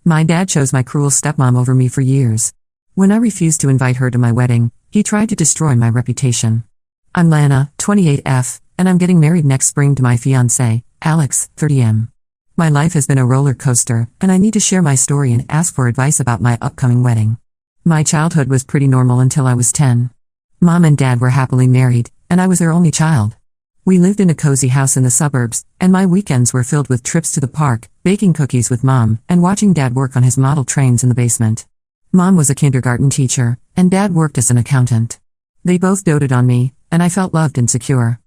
My dad chose my cruel stepmom over me for years. When I refused to invite her to my wedding, he tried to destroy my reputation. I'm Lana, 28F, and I'm getting married next spring to my fiancé, Alex, 30M. My life has been a roller coaster, and I need to share my story and ask for advice about my upcoming wedding. My childhood was pretty normal until I was 10. Mom and Dad were happily married, and I was their only child. We lived in a cozy house in the suburbs, and my weekends were filled with trips to the park, baking cookies with Mom, and watching Dad work on his model trains in the basement. Mom was a kindergarten teacher, and Dad worked as an accountant. They both doted on me, and I felt loved and secure.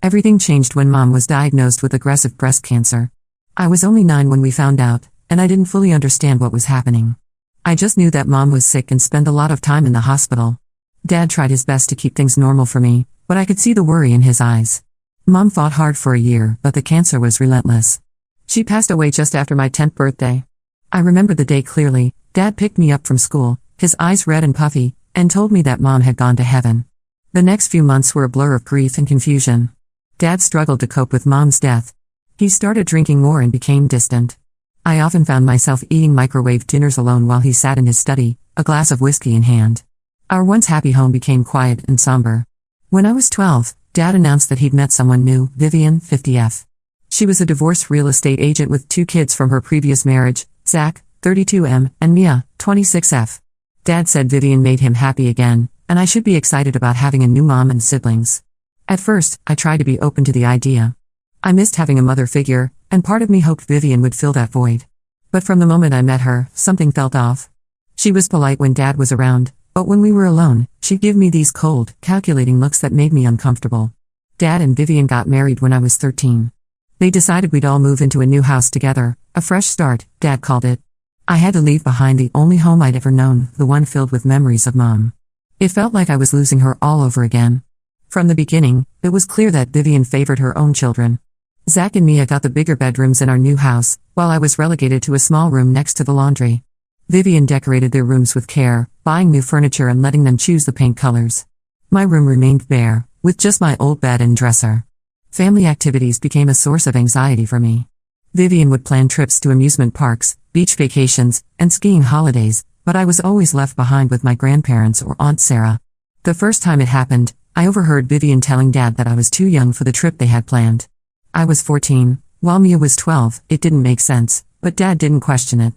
Everything changed when Mom was diagnosed with aggressive breast cancer. I was only 9 when we found out, and I didn't fully understand what was happening. I just knew that Mom was sick and spent a lot of time in the hospital. Dad tried his best to keep things normal for me, but I could see the worry in his eyes. Mom fought hard for a year, but the cancer was relentless. She passed away just after my 10th birthday. I remember the day clearly. Dad picked me up from school, his eyes red and puffy, and told me that Mom had gone to heaven. The next few months were a blur of grief and confusion. Dad struggled to cope with Mom's death. He started drinking more and became distant. I often found myself eating microwave dinners alone while he sat in his study, a glass of whiskey in hand. Our once happy home became quiet and somber. When I was 12, Dad announced that he'd met someone new, Vivian, 50F. She was a divorced real estate agent with 2 kids from her previous marriage, Zach, 32M, and Mia, 26F. Dad said Vivian made him happy again, and I should be excited about having a new mom and siblings. At first, I tried to be open to the idea. I missed having a mother figure, and part of me hoped Vivian would fill that void. But from the moment I met her, something felt off. She was polite when Dad was around, but when we were alone, she'd give me these cold, calculating looks that made me uncomfortable. Dad and Vivian got married when I was 13. They decided we'd all move into a new house together, a fresh start, Dad called it. I had to leave behind the only home I'd ever known, the one filled with memories of Mom. It felt like I was losing her all over again. From the beginning, it was clear that Vivian favored her own children. Zach and Mia got the bigger bedrooms in our new house, while I was relegated to a small room next to the laundry. Vivian decorated their rooms with care, buying new furniture and letting them choose the paint colors. My room remained bare, with just my old bed and dresser. Family activities became a source of anxiety for me. Vivian would plan trips to amusement parks, beach vacations, and skiing holidays, but I was always left behind with my grandparents or Aunt Sarah. The first time it happened, I overheard Vivian telling Dad that I was too young for the trip they had planned. I was 14, while Mia was 12, it didn't make sense, but Dad didn't question it.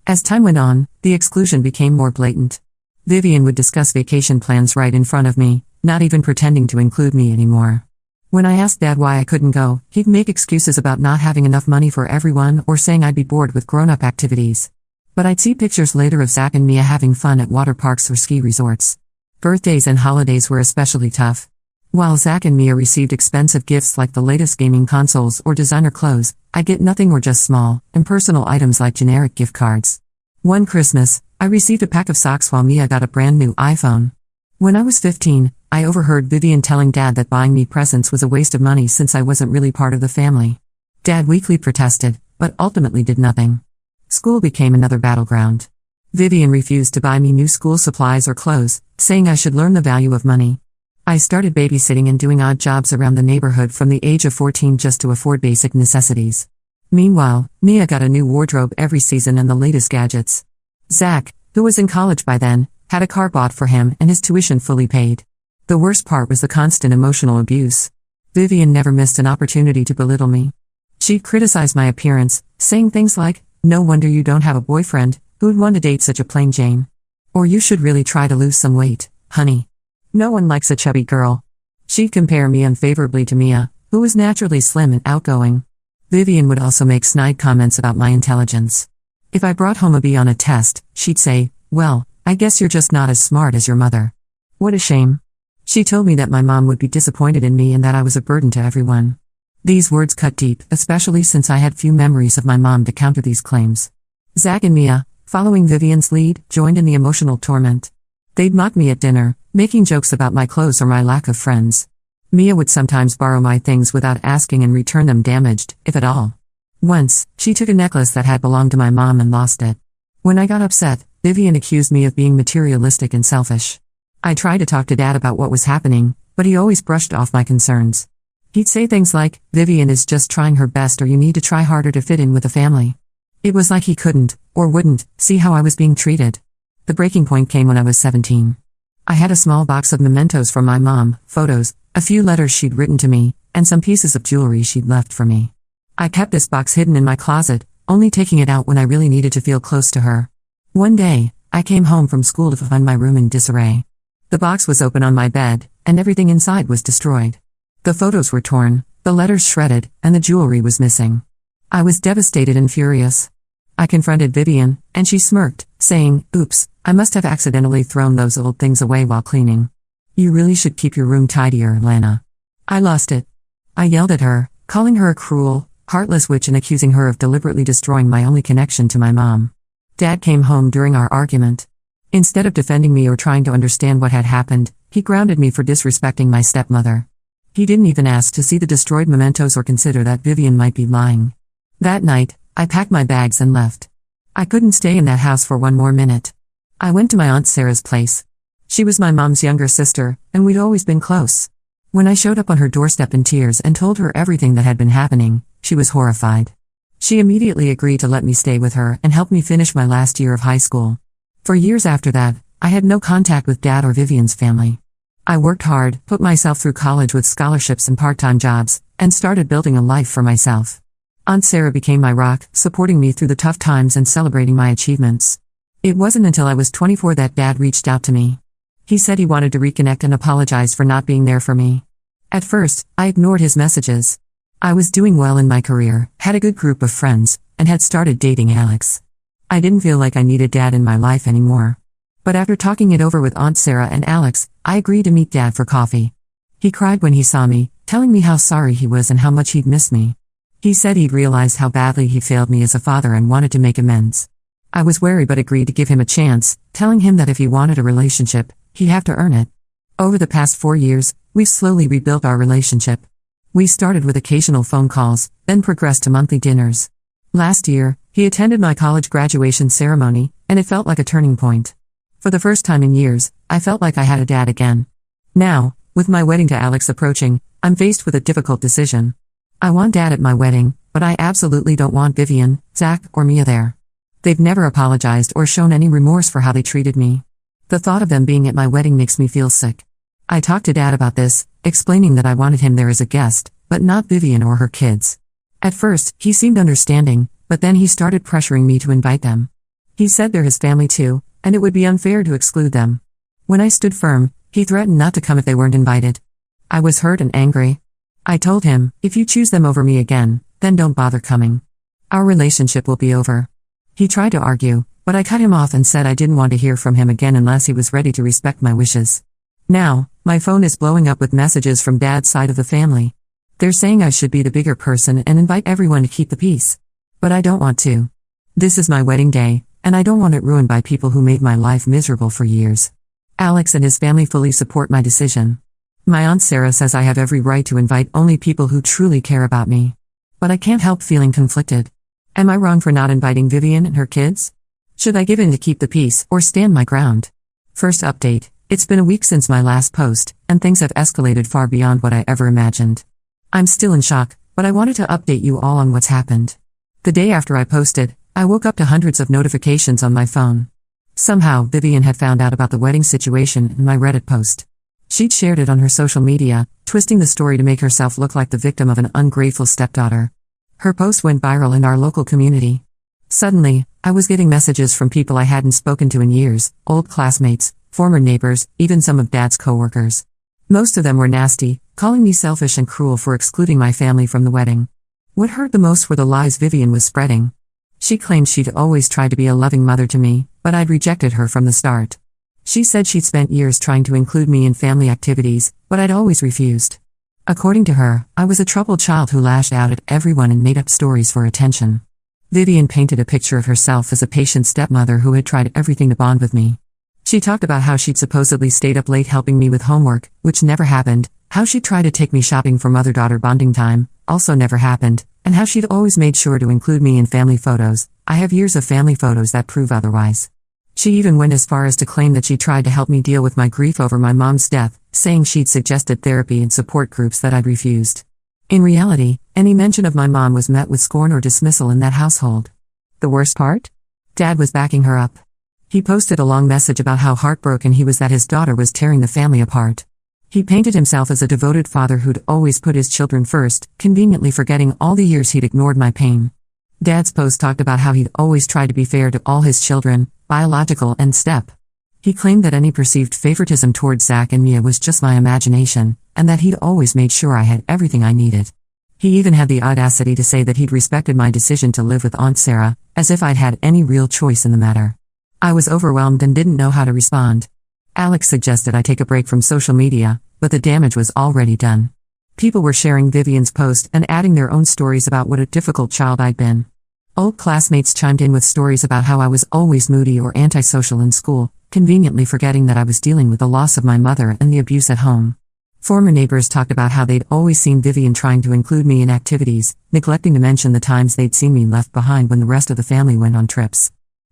As time went on, the exclusion became more blatant. Vivian would discuss vacation plans right in front of me, not even pretending to include me anymore. When I asked Dad why I couldn't go, he'd make excuses about not having enough money for everyone or saying I'd be bored with grown-up activities. But I'd see pictures later of Zach and Mia having fun at water parks or ski resorts. Birthdays and holidays were especially tough. While Zach and Mia received expensive gifts like the latest gaming consoles or designer clothes, I'd get nothing or just small, impersonal items like generic gift cards. One Christmas, I received a pack of socks while Mia got a brand new iPhone. When I was 15, I overheard Vivian telling Dad that buying me presents was a waste of money since I wasn't really part of the family. Dad weakly protested, but ultimately did nothing. School became another battleground. Vivian refused to buy me new school supplies or clothes, saying I should learn the value of money. I started babysitting and doing odd jobs around the neighborhood from the age of 14 just to afford basic necessities. Meanwhile, Mia got a new wardrobe every season and the latest gadgets. Zach, who was in college by then, had a car bought for him and his tuition fully paid. The worst part was the constant emotional abuse. Vivian never missed an opportunity to belittle me. She'd criticize my appearance, saying things like, "No wonder you don't have a boyfriend, who'd want to date such a plain Jane?" Or "You should really try to lose some weight, honey. No one likes a chubby girl." She'd compare me unfavorably to Mia, who was naturally slim and outgoing. Vivian would also make snide comments about my intelligence. If I brought home a B on a test, she'd say, "Well, I guess you're just not as smart as your mother." What a shame. She told me that my mom would be disappointed in me and that I was a burden to everyone. These words cut deep, especially since I had few memories of my mom to counter these claims. Zach and Mia, following Vivian's lead, joined in the emotional torment. They'd mock me at dinner, making jokes about my clothes or my lack of friends. Mia would sometimes borrow my things without asking and return them damaged, if at all. Once, she took a necklace that had belonged to my mom and lost it. When I got upset, Vivian accused me of being materialistic and selfish. I tried to talk to Dad about what was happening, but he always brushed off my concerns. He'd say things like, "Vivian is just trying her best, or you need to try harder to fit in with the family." It was like he couldn't, or wouldn't, see how I was being treated. The breaking point came when I was 17. I had a small box of mementos from my mom, photos, a few letters she'd written to me, and some pieces of jewelry she'd left for me. I kept this box hidden in my closet, only taking it out when I really needed to feel close to her. One day, I came home from school to find my room in disarray. The box was open on my bed, and everything inside was destroyed. The photos were torn, the letters shredded, and the jewelry was missing. I was devastated and furious. I confronted Vivian, and she smirked, saying, "Oops, I must have accidentally thrown those old things away while cleaning. You really should keep your room tidier, Lana." I lost it. I yelled at her, calling her a cruel, heartless witch and accusing her of deliberately destroying my only connection to my mom. Dad came home during our argument. Instead of defending me or trying to understand what had happened, he grounded me for disrespecting my stepmother. He didn't even ask to see the destroyed mementos or consider that Vivian might be lying. That night, I packed my bags and left. I couldn't stay in that house for one more minute. I went to my Aunt Sarah's place. She was my mom's younger sister, and we'd always been close. When I showed up on her doorstep in tears and told her everything that had been happening, she was horrified. She immediately agreed to let me stay with her and help me finish my last year of high school. For years after that, I had no contact with Dad or Vivian's family. I worked hard, put myself through college with scholarships and part-time jobs, and started building a life for myself. Aunt Sarah became my rock, supporting me through the tough times and celebrating my achievements. It wasn't until I was 24 that Dad reached out to me. He said he wanted to reconnect and apologize for not being there for me. At first, I ignored his messages. I was doing well in my career, had a good group of friends, and had started dating Alex. I didn't feel like I needed Dad in my life anymore. But after talking it over with Aunt Sarah and Alex, I agreed to meet Dad for coffee. He cried when he saw me, telling me how sorry he was and how much he'd missed me. He said he'd realized how badly he failed me as a father and wanted to make amends. I was wary but agreed to give him a chance, telling him that if he wanted a relationship, he'd have to earn it. Over the past 4 years, we've slowly rebuilt our relationship. We started with occasional phone calls, then progressed to monthly dinners. Last year, he attended my college graduation ceremony, and it felt like a turning point. For the first time in years, I felt like I had a dad again. Now, with my wedding to Alex approaching, I'm faced with a difficult decision. I want Dad at my wedding, but I absolutely don't want Vivian, Zach, or Mia there. They've never apologized or shown any remorse for how they treated me. The thought of them being at my wedding makes me feel sick. I talked to Dad about this, explaining that I wanted him there as a guest, but not Vivian or her kids. At first, he seemed understanding, but then he started pressuring me to invite them. He said they're his family too, and it would be unfair to exclude them. When I stood firm, he threatened not to come if they weren't invited. I was hurt and angry. I told him, if you choose them over me again, then don't bother coming. Our relationship will be over. He tried to argue, but I cut him off and said I didn't want to hear from him again unless he was ready to respect my wishes. Now, my phone is blowing up with messages from Dad's side of the family. They're saying I should be the bigger person and invite everyone to keep the peace. But I don't want to. This is my wedding day, and I don't want it ruined by people who made my life miserable for years. Alex and his family fully support my decision. My Aunt Sarah says I have every right to invite only people who truly care about me. But I can't help feeling conflicted. Am I wrong for not inviting Vivian and her kids? Should I give in to keep the peace or stand my ground? First update, it's been a week since my last post, and things have escalated far beyond what I ever imagined. I'm still in shock, but I wanted to update you all on what's happened. The day after I posted, I woke up to hundreds of notifications on my phone. Somehow, Vivian had found out about the wedding situation in my Reddit post. She'd shared it on her social media, twisting the story to make herself look like the victim of an ungrateful stepdaughter. Her post went viral in our local community. Suddenly, I was getting messages from people I hadn't spoken to in years, old classmates, former neighbors, even some of Dad's coworkers. Most of them were nasty, calling me selfish and cruel for excluding my family from the wedding. What hurt the most were the lies Vivian was spreading. She claimed she'd always tried to be a loving mother to me, but I'd rejected her from the start. She said she'd spent years trying to include me in family activities, but I'd always refused. According to her, I was a troubled child who lashed out at everyone and made up stories for attention. Vivian painted a picture of herself as a patient stepmother who had tried everything to bond with me. She talked about how she'd supposedly stayed up late helping me with homework, which never happened, how she'd tried to take me shopping for mother-daughter bonding time, also never happened, and how she'd always made sure to include me in family photos. I have years of family photos that prove otherwise. She even went as far as to claim that she tried to help me deal with my grief over my mom's death, saying she'd suggested therapy and support groups that I'd refused. In reality, any mention of my mom was met with scorn or dismissal in that household. The worst part? Dad was backing her up. He posted a long message about how heartbroken he was that his daughter was tearing the family apart. He painted himself as a devoted father who'd always put his children first, conveniently forgetting all the years he'd ignored my pain. Dad's post talked about how he'd always tried to be fair to all his children, biological and step. He claimed that any perceived favoritism towards Zach and Mia was just my imagination, and that he'd always made sure I had everything I needed. He even had the audacity to say that he'd respected my decision to live with Aunt Sarah, as if I'd had any real choice in the matter. I was overwhelmed and didn't know how to respond. Alex suggested I take a break from social media, but the damage was already done. People were sharing Vivian's post and adding their own stories about what a difficult child I'd been. Old classmates chimed in with stories about how I was always moody or antisocial in school, conveniently forgetting that I was dealing with the loss of my mother and the abuse at home. Former neighbors talked about how they'd always seen Vivian trying to include me in activities, neglecting to mention the times they'd seen me left behind when the rest of the family went on trips.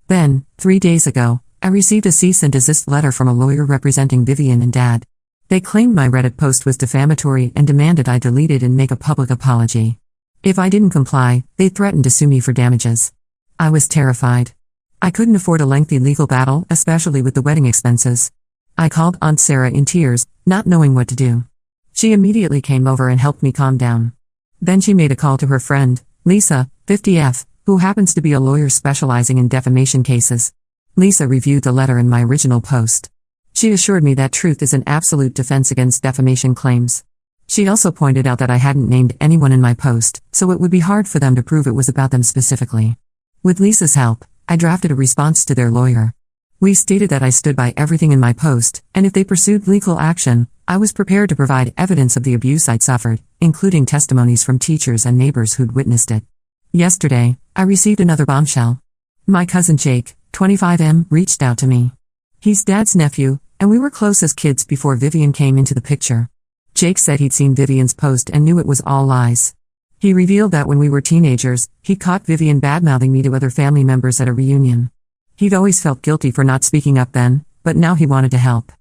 Then, 3 days ago, I received a cease and desist letter from a lawyer representing Vivian and Dad. They claimed my Reddit post was defamatory and demanded I delete it and make a public apology. If I didn't comply, they threatened to sue me for damages. I was terrified. I couldn't afford a lengthy legal battle, especially with the wedding expenses. I called Aunt Sarah in tears, not knowing what to do. She immediately came over and helped me calm down. Then she made a call to her friend, Lisa, 50F, who happens to be a lawyer specializing in defamation cases. Lisa reviewed the letter in my original post. She assured me that truth is an absolute defense against defamation claims. She also pointed out that I hadn't named anyone in my post, so it would be hard for them to prove it was about them specifically. With Lisa's help, I drafted a response to their lawyer. We stated that I stood by everything in my post, and if they pursued legal action, I was prepared to provide evidence of the abuse I'd suffered, including testimonies from teachers and neighbors who'd witnessed it. Yesterday, I received another bombshell. My cousin Jake, 25M, reached out to me. He's Dad's nephew, and we were close as kids before Vivian came into the picture. Jake said he'd seen Vivian's post and knew it was all lies. He revealed that when we were teenagers, he caught Vivian badmouthing me to other family members at a reunion. He'd always felt guilty for not speaking up then, but now he wanted to help.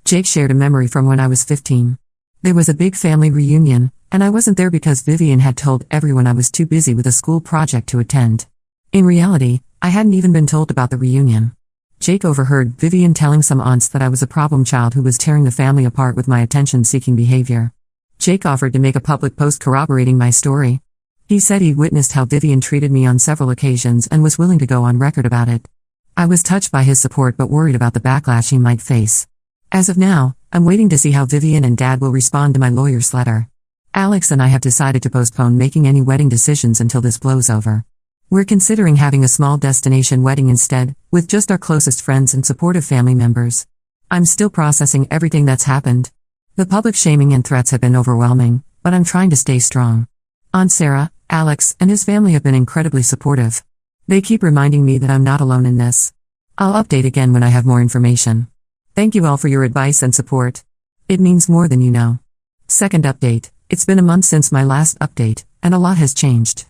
Jake shared a memory from when I was 15. There was a big family reunion, and I wasn't there because Vivian had told everyone I was too busy with a school project to attend. In reality, I hadn't even been told about the reunion. Jake overheard Vivian telling some aunts that I was a problem child who was tearing the family apart with my attention-seeking behavior. Jake offered to make a public post corroborating my story. He said he'd witnessed how Vivian treated me on several occasions and was willing to go on record about it. I was touched by his support but worried about the backlash he might face. As of now, I'm waiting to see how Vivian and Dad will respond to my lawyer's letter. Alex and I have decided to postpone making any wedding decisions until this blows over. We're considering having a small destination wedding instead, with just our closest friends and supportive family members. I'm still processing everything that's happened. The public shaming and threats have been overwhelming, but I'm trying to stay strong. Aunt Sarah, Alex, and his family have been incredibly supportive. They keep reminding me that I'm not alone in this. I'll update again when I have more information. Thank you all for your advice and support. It means more than you know. Second update. It's been a month since my last update, and a lot has changed.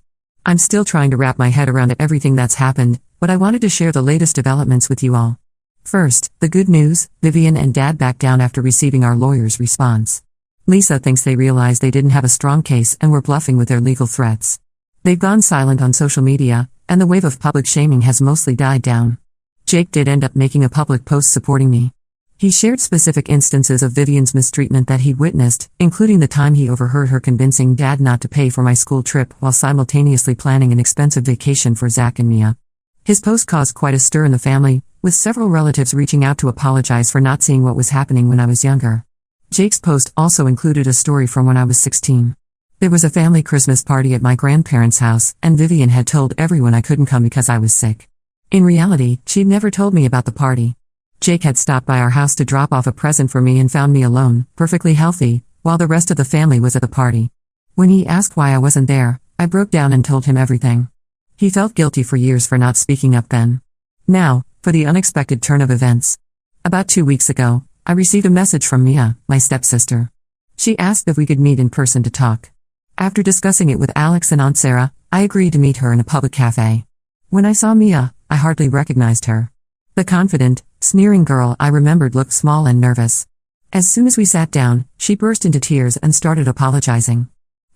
I'm still trying to wrap my head around everything that's happened, but I wanted to share the latest developments with you all. First, the good news, Vivian and Dad backed down after receiving our lawyer's response. Lisa thinks they realized they didn't have a strong case and were bluffing with their legal threats. They've gone silent on social media, and the wave of public shaming has mostly died down. Jake did end up making a public post supporting me. He shared specific instances of Vivian's mistreatment that he'd witnessed, including the time he overheard her convincing Dad not to pay for my school trip while simultaneously planning an expensive vacation for Zach and Mia. His post caused quite a stir in the family, with several relatives reaching out to apologize for not seeing what was happening when I was younger. Jake's post also included a story from when I was 16. There was a family Christmas party at my grandparents' house, and Vivian had told everyone I couldn't come because I was sick. In reality, she'd never told me about the party. Jake had stopped by our house to drop off a present for me and found me alone, perfectly healthy, while the rest of the family was at the party. When he asked why I wasn't there, I broke down and told him everything. He felt guilty for years for not speaking up then. Now, for the unexpected turn of events. About 2 weeks ago, I received a message from Mia, my stepsister. She asked if we could meet in person to talk. After discussing it with Alex and Aunt Sarah, I agreed to meet her in a public cafe. When I saw Mia, I hardly recognized her. The confident, sneering girl I remembered looked small and nervous. As soon as we sat down, she burst into tears and started apologizing.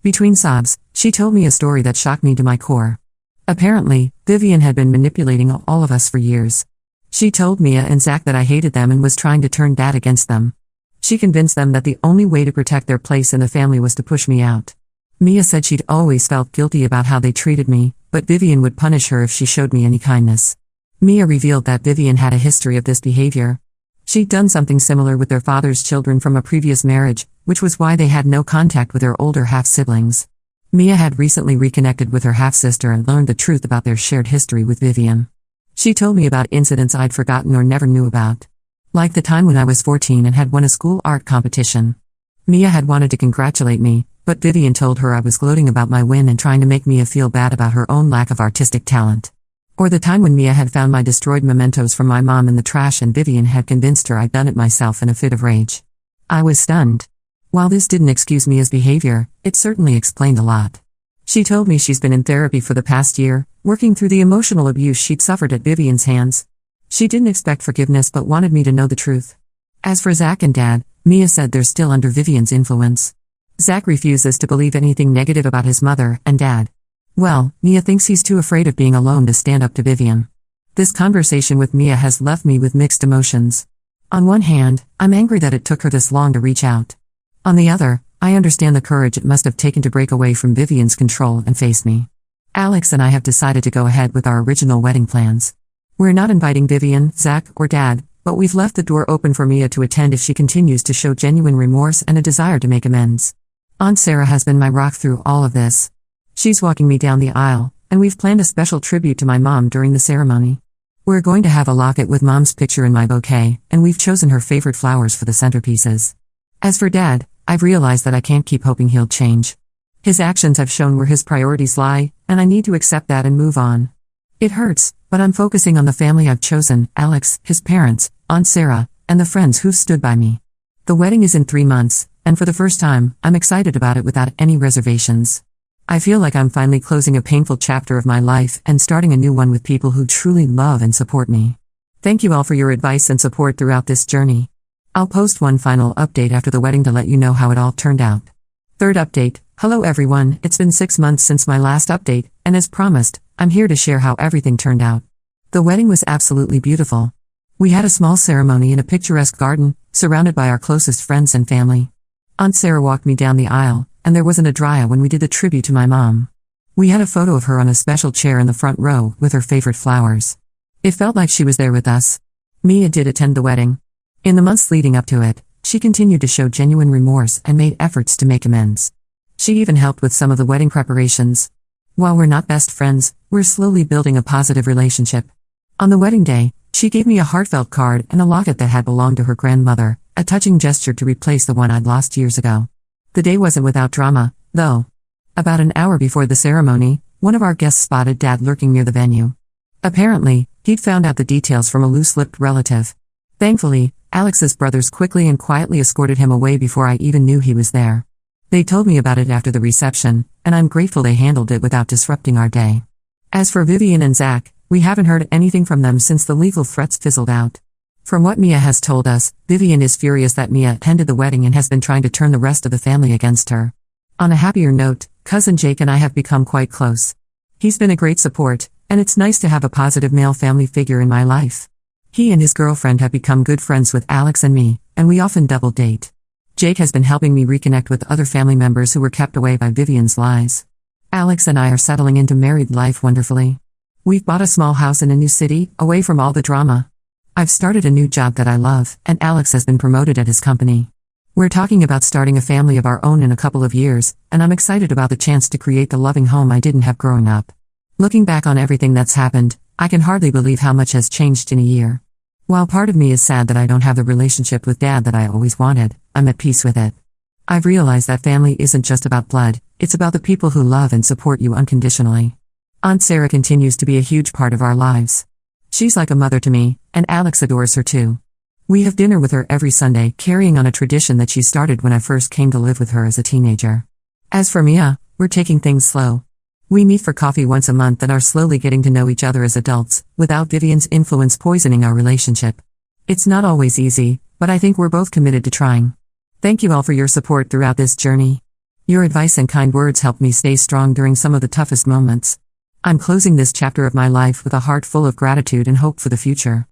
Between sobs, she told me a story that shocked me to my core. Apparently, Vivian had been manipulating all of us for years. She told Mia and Zach that I hated them and was trying to turn Dad against them. She convinced them that the only way to protect their place in the family was to push me out. Mia said she'd always felt guilty about how they treated me, but Vivian would punish her if she showed me any kindness. Mia revealed that Vivian had a history of this behavior. She'd done something similar with their father's children from a previous marriage, which was why they had no contact with their older half-siblings. Mia had recently reconnected with her half-sister and learned the truth about their shared history with Vivian. She told me about incidents I'd forgotten or never knew about. Like the time when I was 14 and had won a school art competition. Mia had wanted to congratulate me, but Vivian told her I was gloating about my win and trying to make Mia feel bad about her own lack of artistic talent. Or the time when Mia had found my destroyed mementos from my mom in the trash and Vivian had convinced her I'd done it myself in a fit of rage. I was stunned. While this didn't excuse Mia's behavior, it certainly explained a lot. She told me she's been in therapy for the past year, working through the emotional abuse she'd suffered at Vivian's hands. She didn't expect forgiveness but wanted me to know the truth. As for Zach and Dad, Mia said they're still under Vivian's influence. Zach refuses to believe anything negative about his mother and Dad. Well, Mia thinks he's too afraid of being alone to stand up to Vivian. This conversation with Mia has left me with mixed emotions. On one hand, I'm angry that it took her this long to reach out. On the other, I understand the courage it must have taken to break away from Vivian's control and face me. Alex and I have decided to go ahead with our original wedding plans. We're not inviting Vivian, Zach, or Dad, but we've left the door open for Mia to attend if she continues to show genuine remorse and a desire to make amends. Aunt Sarah has been my rock through all of this. She's walking me down the aisle, and we've planned a special tribute to my mom during the ceremony. We're going to have a locket with Mom's picture in my bouquet, and we've chosen her favorite flowers for the centerpieces. As for Dad, I've realized that I can't keep hoping he'll change. His actions have shown where his priorities lie, and I need to accept that and move on. It hurts, but I'm focusing on the family I've chosen, Alex, his parents, Aunt Sarah, and the friends who've stood by me. The wedding is in 3 months, and for the first time, I'm excited about it without any reservations. I feel like I'm finally closing a painful chapter of my life and starting a new one with people who truly love and support me. Thank you all for your advice and support throughout this journey. I'll post one final update after the wedding to let you know how it all turned out. Third update. Hello everyone, it's been 6 months since my last update, and as promised, I'm here to share how everything turned out. The wedding was absolutely beautiful. We had a small ceremony in a picturesque garden, surrounded by our closest friends and family. Aunt Sarah walked me down the aisle, and there wasn't a dry eye when we did the tribute to my mom. We had a photo of her on a special chair in the front row, with her favorite flowers. It felt like she was there with us. Mia did attend the wedding. In the months leading up to it, she continued to show genuine remorse and made efforts to make amends. She even helped with some of the wedding preparations. While we're not best friends, we're slowly building a positive relationship. On the wedding day, she gave me a heartfelt card and a locket that had belonged to her grandmother, a touching gesture to replace the one I'd lost years ago. The day wasn't without drama, though. About an hour before the ceremony, one of our guests spotted Dad lurking near the venue. Apparently, he'd found out the details from a loose-lipped relative. Thankfully, Alex's brothers quickly and quietly escorted him away before I even knew he was there. They told me about it after the reception, and I'm grateful they handled it without disrupting our day. As for Vivian and Zach, we haven't heard anything from them since the legal threats fizzled out. From what Mia has told us, Vivian is furious that Mia attended the wedding and has been trying to turn the rest of the family against her. On a happier note, cousin Jake and I have become quite close. He's been a great support, and it's nice to have a positive male family figure in my life. He and his girlfriend have become good friends with Alex and me, and we often double date. Jake has been helping me reconnect with other family members who were kept away by Vivian's lies. Alex and I are settling into married life wonderfully. We've bought a small house in a new city, away from all the drama. I've started a new job that I love, and Alex has been promoted at his company. We're talking about starting a family of our own in a couple of years, and I'm excited about the chance to create the loving home I didn't have growing up. Looking back on everything that's happened, I can hardly believe how much has changed in a year. While part of me is sad that I don't have the relationship with Dad that I always wanted, I'm at peace with it. I've realized that family isn't just about blood, it's about the people who love and support you unconditionally. Aunt Sarah continues to be a huge part of our lives. She's like a mother to me, and Alex adores her too. We have dinner with her every Sunday, carrying on a tradition that she started when I first came to live with her as a teenager. As for Mia, we're taking things slow. We meet for coffee once a month and are slowly getting to know each other as adults, without Vivian's influence poisoning our relationship. It's not always easy, but I think we're both committed to trying. Thank you all for your support throughout this journey. Your advice and kind words helped me stay strong during some of the toughest moments. I'm closing this chapter of my life with a heart full of gratitude and hope for the future.